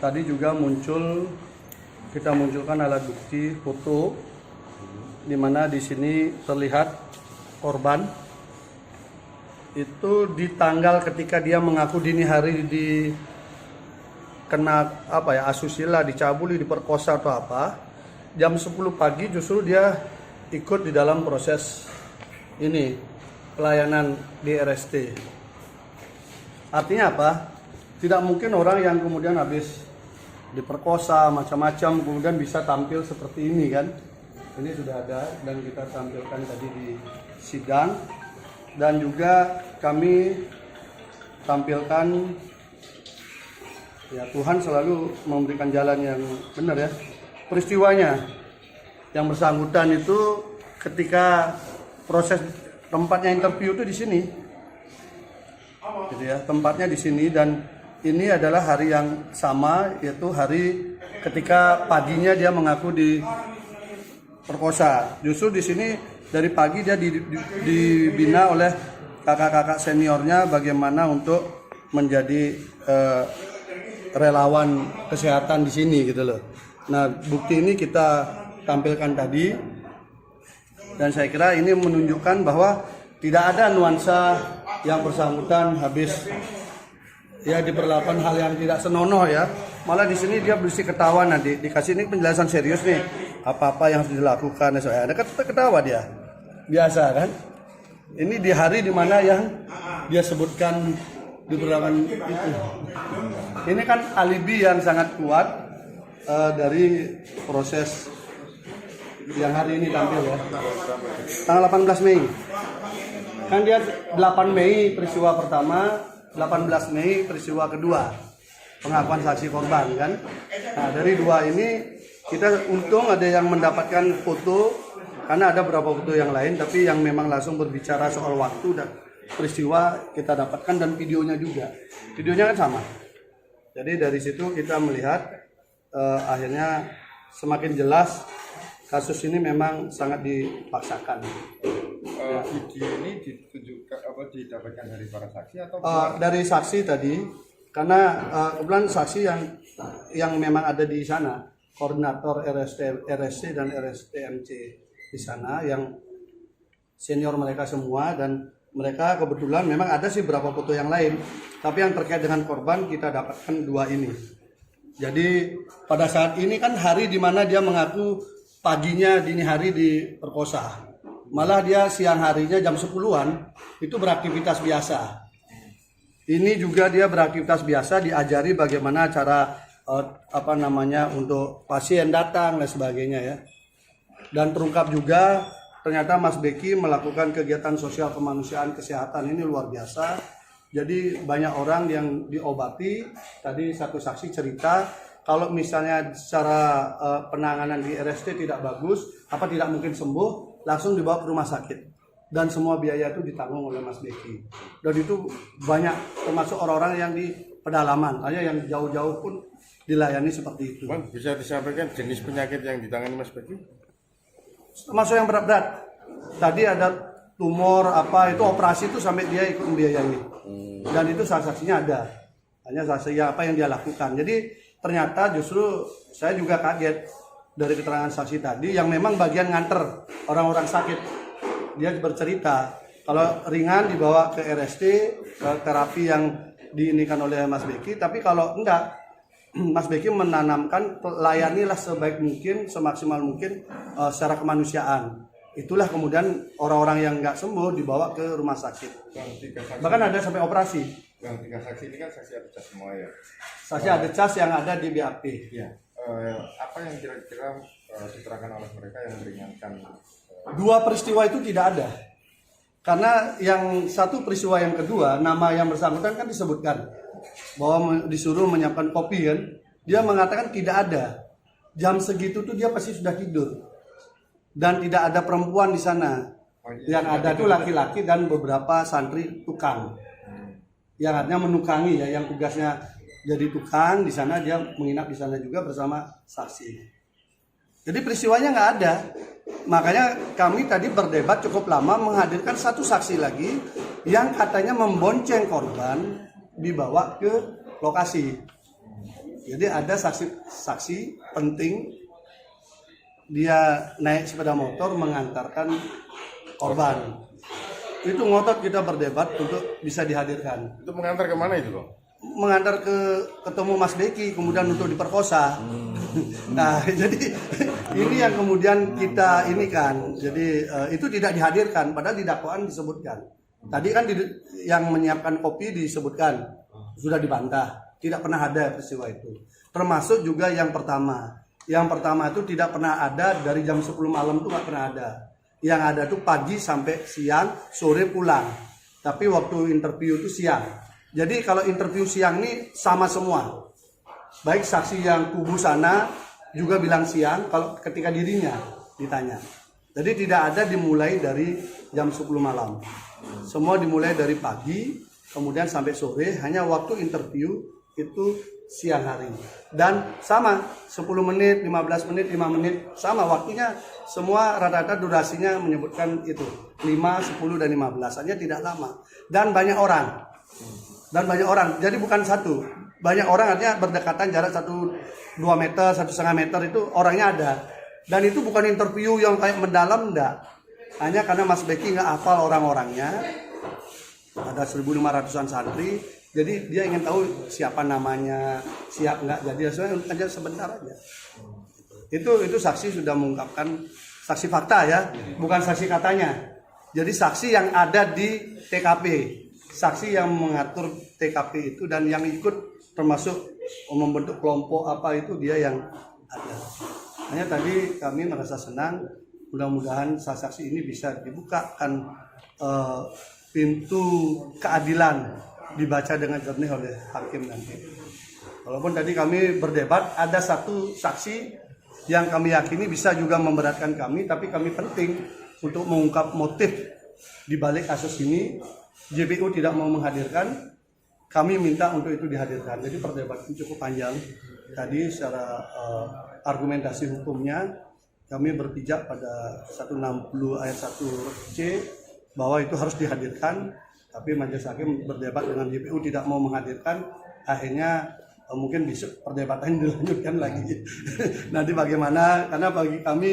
Tadi juga kita munculkan alat bukti foto, di mana di sini terlihat korban itu di tanggal ketika dia mengaku dini hari kena asusila, dicabuli, diperkosa atau apa, jam 10 pagi justru dia ikut di dalam proses ini pelayanan di RST. Artinya apa? Tidak mungkin orang yang kemudian habis diperkosa macam-macam kemudian bisa tampil seperti ini kan. Ini sudah ada dan kita tampilkan tadi di sidang, dan juga kami tampilkan ya, Tuhan selalu memberikan jalan yang benar ya. Peristiwanya yang bersangkutan itu ketika proses tempatnya interview itu di sini. Gitu ya, tempatnya di sini, dan ini adalah hari yang sama, yaitu hari ketika paginya dia mengaku diperkosa. Justru di sini dari pagi dia dibina oleh kakak-kakak seniornya bagaimana untuk menjadi relawan kesehatan di sini gitu loh. Nah, bukti ini kita tampilkan tadi, dan saya kira ini menunjukkan bahwa tidak ada nuansa yang bersangkutan habis ya diperlakukan hal yang tidak senonoh ya. Malah di sini dia bersih ketawa, nanti dikasih ini penjelasan serius nih, apa-apa yang harus dilakukan. Ada ketawa dia, biasa kan. Ini di hari dimana yang dia sebutkan diperlakukan itu. Ini kan alibi yang sangat kuat dari proses yang hari ini tampil ya. Tanggal 18 Mei. Kan dia 8 Mei peristiwa pertama, 18 Mei peristiwa kedua, pengakuan saksi korban kan. Nah, dari dua ini kita untung ada yang mendapatkan foto, karena ada beberapa foto yang lain tapi yang memang langsung berbicara soal waktu dan peristiwa kita dapatkan, dan videonya juga. Videonya kan sama. Jadi dari situ kita melihat akhirnya semakin jelas kasus ini memang sangat dipaksakan. Video ini ditunjukkan didapatkan dari para saksi atau dari saksi tadi, karena kebetulan saksi yang memang ada di sana, koordinator RSC dan RSTMC di sana, yang senior mereka semua, dan mereka kebetulan memang ada sih beberapa foto yang lain, tapi yang terkait dengan korban kita dapatkan dua ini. Jadi pada saat ini kan hari di mana dia mengaku paginya dini hari diperkosa. Malah dia siang harinya jam 10-an itu beraktivitas biasa. Ini juga dia beraktivitas biasa, diajari bagaimana cara untuk pasien datang dan sebagainya ya. Dan terungkap juga ternyata Mas Beki melakukan kegiatan sosial kemanusiaan kesehatan ini luar biasa. Jadi banyak orang yang diobati. Tadi satu saksi cerita kalau misalnya secara penanganan di RST tidak bagus, tidak mungkin sembuh, langsung dibawa ke rumah sakit, dan semua biaya itu ditanggung oleh Mas Beki. Dan itu banyak, termasuk orang-orang yang di pedalaman, hanya yang jauh-jauh pun dilayani seperti itu. Bang, bisa disampaikan jenis penyakit yang ditangani Mas Beki? Termasuk yang berat-berat. Tadi ada tumor itu operasi itu sampai dia ikut membiayai. Dan itu saksinya ada. Hanya saksinya apa yang dia lakukan. Jadi ternyata justru saya juga kaget dari keterangan saksi tadi, yang memang bagian nganter orang-orang sakit. Dia bercerita kalau ringan dibawa ke RST, ke terapi yang diinikan oleh Mas Beki, tapi kalau enggak, Mas Beki menanamkan layanilah sebaik mungkin, semaksimal mungkin secara kemanusiaan. Itulah kemudian orang-orang yang enggak sembuh dibawa ke rumah sakit. Bahkan ada sampai operasi. Yang 3 saksi ini kan saksi ada cas semua ya. Saksi ada cas yang ada di BAP. Iya. Apa yang kira-kira diterangkan oleh mereka yang meringankan? Dua peristiwa itu tidak ada. Karena yang satu peristiwa yang kedua, nama yang bersangkutan kan disebutkan bahwa disuruh menyiapkan kopi kan. Dia mengatakan tidak ada. Jam segitu tuh dia pasti sudah tidur. Dan tidak ada perempuan di sana. Yang ada tuh laki-laki dan beberapa santri tukang. Yang artinya menukangi ya, yang tugasnya jadi tukang di sana, dia menginap di sana juga bersama saksi. Jadi peristiwanya nggak ada. Makanya kami tadi berdebat cukup lama menghadirkan satu saksi lagi yang katanya membonceng korban dibawa ke lokasi. Jadi ada saksi penting, dia naik sepeda motor mengantarkan korban. Itu ngotot kita berdebat untuk bisa dihadirkan. Itu mengantar kemana itu Bang? Mengantar ketemu Mas Beki, kemudian untuk diperkosa. Nah, jadi ini yang kemudian kita ini kan, jadi itu tidak dihadirkan, padahal di dakwaan disebutkan. Tadi kan yang menyiapkan kopi disebutkan, sudah dibantah, tidak pernah ada peristiwa itu. Termasuk juga yang pertama. Yang pertama itu tidak pernah ada, dari jam 10 malam itu nggak pernah ada. Yang ada tuh pagi sampai siang, sore pulang. Tapi waktu interview itu siang. Jadi kalau interview siang ini sama semua. Baik saksi yang kubu sana juga bilang siang kalau ketika dirinya ditanya. Jadi tidak ada dimulai dari jam 10 malam. Semua dimulai dari pagi, kemudian sampai sore, hanya waktu interview itu siang hari. Dan sama 10 menit, 15 menit, 5 menit, sama waktunya, semua rata-rata durasinya menyebutkan itu 5, 10 dan 15, hanya tidak lama. Dan banyak orang. Jadi bukan satu. Banyak orang, artinya berdekatan jarak 1-2 meter, 1,5 meter itu orangnya ada. Dan itu bukan interview yang kayak mendalam, enggak. Hanya karena Mas Beki nggak hafal orang-orangnya. Ada 1.500-an santri. Jadi dia ingin tahu siapa namanya, siap nggak, jadi aja sebentar aja. Itu saksi sudah mengungkapkan saksi fakta ya, bukan saksi katanya. Jadi saksi yang ada di TKP, saksi yang mengatur TKP itu dan yang ikut termasuk membentuk kelompok apa itu dia yang ada. Hanya tadi kami merasa senang, mudah-mudahan saksi ini bisa dibukakan pintu keadilan dibaca dengan jernih oleh hakim nanti. Walaupun tadi kami berdebat, ada satu saksi yang kami yakini bisa juga memberatkan kami, tapi kami penting untuk mengungkap motif di balik kasus ini. JPU tidak mau menghadirkan, kami minta untuk itu dihadirkan. Jadi perdebatan cukup panjang. Tadi secara argumentasi hukumnya kami berpijak pada 160 ayat 1C bahwa itu harus dihadirkan. Tapi majelis hakim berdebat dengan JPU tidak mau menghadirkan, akhirnya mungkin besok perdebatan dilanjutkan lagi. Nanti bagaimana, karena bagi kami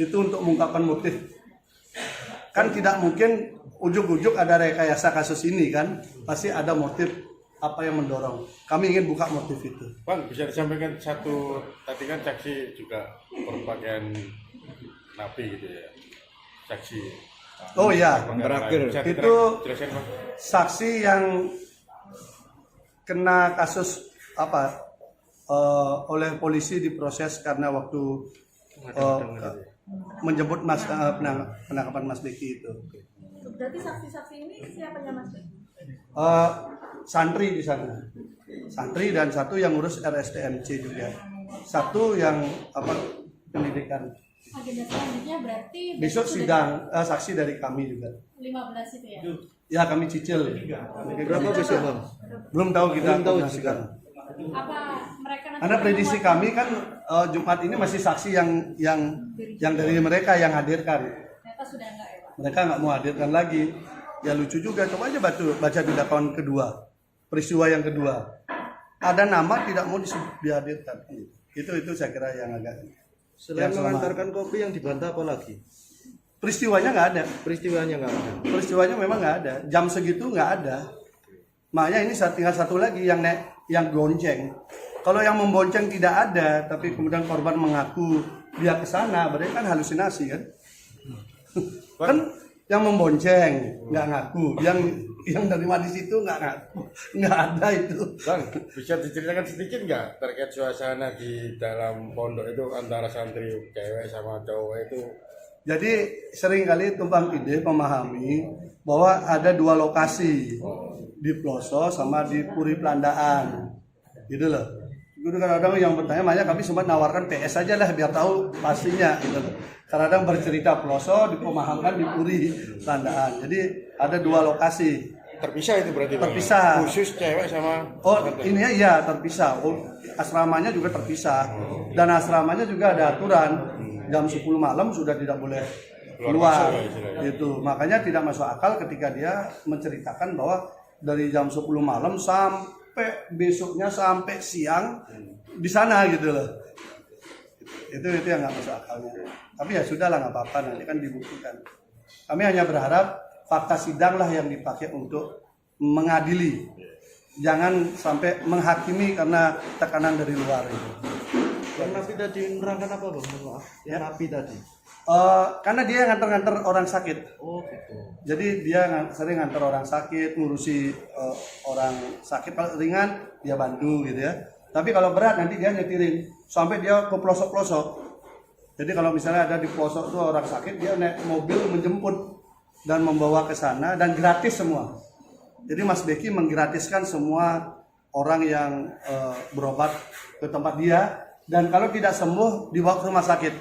itu untuk mengungkapkan motif. Kan tidak mungkin ujuk-ujuk ada rekayasa kasus ini kan, pasti ada motif apa yang mendorong. Kami ingin buka motif itu. Bang, bisa disampaikan satu, tadi kan saksi juga berpakaian napi gitu ya, saksi. Oh ya, terakhir itu saksi yang kena kasus apa oleh polisi diproses karena waktu menjemput penangkapan Mas Beki itu. Berarti saksi-saksi ini siapanya Mas Beki? Santri di sana, santri dan satu yang ngurus RSTMC juga, satu yang pendidikan. Agenda selanjutnya berarti Besok sidang saksi dari kami juga. 15 itu ya? Ya kami cicil. Berapa besok Bang? Belum tahu kita. Belum tahu koordinasikan. Apa mereka nanti Karena prediksi kami kan Jumat ini masih saksi yang dari mereka yang hadirkan. ternyata sudah enggak ya Pak? Mereka nggak mau hadirkan lagi. Ya lucu juga. Coba aja baca di dakwaan kedua, peristiwa yang kedua. Ada nama tidak mau dihadirkan. Itu saya kira yang agak. Selain Yang mengantarkan kopi yang dibantah apa lagi? Peristiwanya nggak ada. Peristiwanya nggak ada. Peristiwanya memang nggak ada. Jam segitu nggak ada. Makanya ini tinggal satu lagi yang gonceng. Kalau yang membonceng tidak ada, tapi kemudian korban mengaku dia ke sana, berarti kan halusinasi kan? Kan yang membonceng nggak ngaku, yang nerima di situ nggak ngaku, nggak ada itu. Bang, bisa diceritakan sedikit nggak terkait suasana di dalam pondok itu antara santri cewek sama cowok itu? Jadi seringkali tumpang tindih memahami bahwa ada dua lokasi, di Ploso sama di Puri Pelandaan, gitu loh. Itu kadang-kadang yang bertanya, makanya kami sempat nawarkan PS aja lah biar tahu pastinya, gitu loh. Kadang-kadang bercerita Ploso, dipemahamkan di Puri Pelandaan. Jadi ada dua lokasi. Terpisah itu berarti? Terpisah. Bang? Khusus cewek sama? Oh ini ya terpisah. Oh, asramanya juga terpisah. Dan asramanya juga ada aturan. Jam 10 malam sudah tidak boleh keluar. Gitu. Makanya tidak masuk akal ketika dia menceritakan bahwa dari jam 10 malam sampai besoknya sampai siang di sana gitu loh. Itu yang nggak masuk akalnya. Tapi ya sudah lah, nggak apa-apa, nanti kan dibuktikan. Kami hanya berharap fakta sidang lah yang dipakai untuk mengadili. Jangan sampai menghakimi karena tekanan dari luar itu. Yang napi tadi nerangkan apa bang? Maaf. Yang napi tadi. Karena dia yang nganter-nganter orang sakit. Oh gitu. Jadi dia sering nganter orang sakit, ngurusi orang sakit. Kalau ringan dia bantu gitu ya. Tapi kalau berat nanti dia nyetirin sampai dia ke pelosok-pelosok. Jadi kalau misalnya ada di pelosok itu orang sakit, dia naik mobil menjemput dan membawa ke sana dan gratis semua. Jadi Mas Beki menggratiskan semua orang yang berobat ke tempat dia, dan kalau tidak sembuh dibawa ke rumah sakit.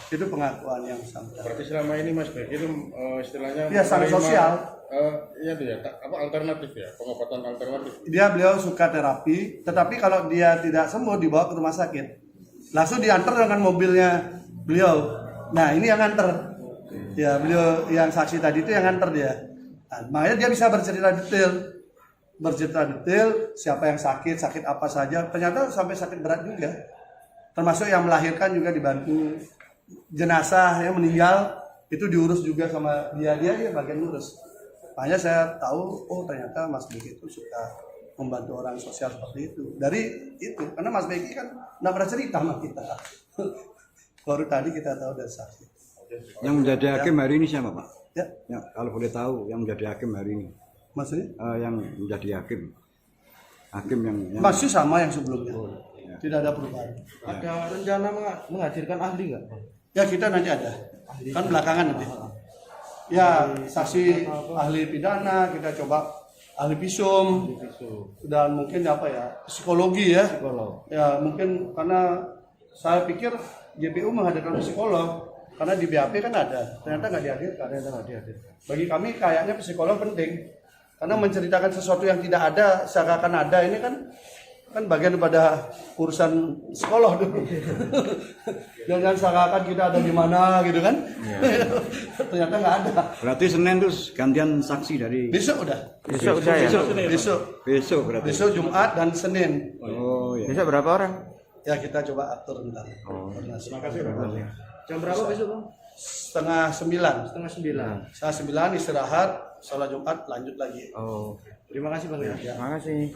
Itu pengakuan yang sampai. Berarti selama ini Mas Beki itu istilahnya Iya, sangat sosial. Iya tuh ya, apa alternatif ya, pengobatan alternatif. Beliau suka terapi, tetapi kalau dia tidak sembuh dibawa ke rumah sakit. Langsung diantar dengan mobilnya beliau. Nah, ini yang antar. Ya, beliau yang saksi tadi itu yang antar dia. Nah, makanya dia bisa bercerita detail siapa yang sakit apa saja. Ternyata sampai sakit berat juga. Termasuk yang melahirkan juga dibantu. Jenazah yang meninggal itu diurus juga sama dia bagian urus. Makanya saya tahu, oh ternyata Mas Beki itu suka membantu orang sosial seperti itu. Dari itu, karena Mas Beki kan nggak pernah cerita sama kita. Baru tadi kita tahu dari saksi. Yang menjadi hakim hari ini siapa Pak? Ya, Ya, kalau boleh tahu yang menjadi hakim hari ini. maksudnya Yang menjadi hakim. Hakim yang masih sama yang sebelumnya. Tidak ada perubahan. Ada rencana menghadirkan ahli nggak bang? Ya kita nanti ada. Kan belakangan nanti. Ya saksi ahli pidana kita coba ahli visum dan mungkin apa ya psikologi ya. Psikolog. Ya mungkin karena saya pikir JPU menghadirkan psikolog karena di BAP kan ada, ternyata nggak dihadirkan. Bagi kami kayaknya psikolog penting karena menceritakan sesuatu yang tidak ada seakan ada ini kan bagian daripada urusan psikolog dulu. Jangan seakan kita ada di mana gitu kan. Ternyata nggak ada. berarti Senin terus gantian saksi dari Besok udah. besok udah ya. Besok Berarti. Besok Jumat dan Senin. Oh ya. Besok berapa orang? Ya kita coba atur ntar. Terima kasih. Jam berapa besok bang? Setengah 9. 8:30. Setengah 9 istirahat, sholat Jumat lanjut lagi. Oh, Terima kasih bang ya. terima kasih.